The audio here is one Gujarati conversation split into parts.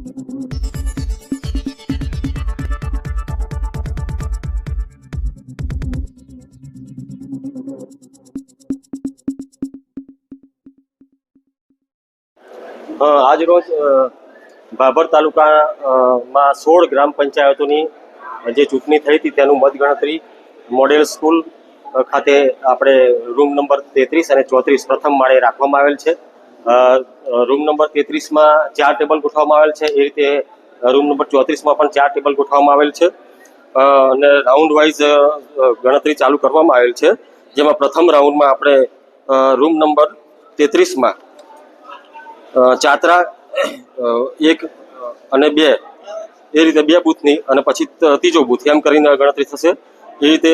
આજ રોજ ભાભર તાલુકામાં 16 ગ્રામ પંચાયતોની જે ચૂંટણી થઈ હતી તેનું મતગણતરી મોડેલ સ્કૂલ ખાતે આપણે રૂમ નંબર 33 અને 34 પ્રથમ માળે રાખવામાં આવેલ છે. રૂમ નંબર 33માં 4 ટેબલ ગોઠવવામાં આવેલ છે. એ રીતે રૂમ નંબર 34માં પણ 4 ટેબલ ગોઠવવામાં આવેલ છે અને રાઉન્ડ વાઇઝ ગણતરી ચાલુ કરવામાં આવેલ છે. જેમાં પ્રથમ રાઉન્ડમાં આપણે રૂમ નંબર 33માં ચાતરા 1 અને 2 એ રીતે 2 બૂથની અને પછી ત્રીજો બૂથ એમ કરીને ગણતરી થશે. એ રીતે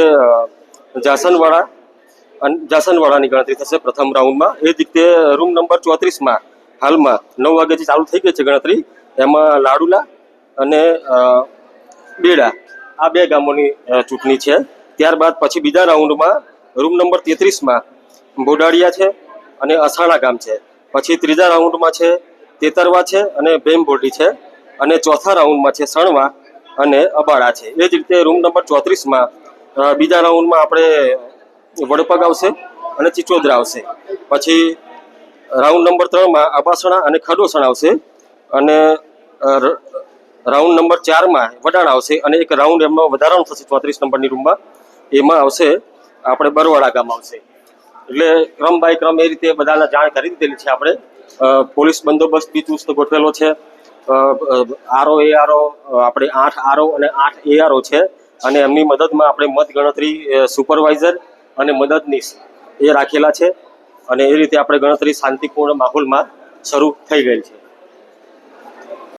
જાસનવાડાની ગણતરી થશે પ્રથમ રાઉન્ડમાં. એ જ રીતે રૂમ નંબર 34માં હાલમાં 9 વાગ્યાથી ચાલુ થઈ ગઈ છે ગણતરી. એમાં લાડુલા અને બેડા આ 2 ગામોની ચૂંટણી છે. ત્યારબાદ પછી બીજા રાઉન્ડમાં રૂમ નંબર 33માં બોડાળિયા છે અને અસાણા ગામ છે. પછી ત્રીજા રાઉન્ડમાં છે તેતરવા છે અને ભેમબોરડી છે અને ચોથા રાઉન્ડમાં છે સણવા અને અબાડા છે. એ જ રીતે રૂમ નંબર 34માં બીજા રાઉન્ડમાં આપણે વડપગ આવશે અને ચિચોદરા આવશે. પછી રાઉન્ડ નંબર 3માં અબાસણા અને ખડોસણ આવશે અને રાઉન્ડ નંબર 4માં વડાણા આવશે અને એક રાઉન્ડ એમનો વધારાનો થશે 34 નંબરની રૂમમાં. એમાં આવશે આપણે બરવાડા ગામ આવશે. એટલે ક્રમ બાય ક્રમ એ રીતે બધાને જાણ કરી દીધેલી છે. આપણે પોલીસ બંદોબસ્ત બી ચુસ્ત ગોઠવેલો છે. આરઓ આપણે 8 આરઓ અને 8 એઆરઓ છે અને એમની મદદમાં આપણે મત ગણતરી સુપરવાઇઝર અને મદદનીશ એ રાખેલા છે અને એ રીતે આપણે ગણતરી શાંતિપૂર્ણ માહોલમાં શરૂ થઈ ગયેલ છે.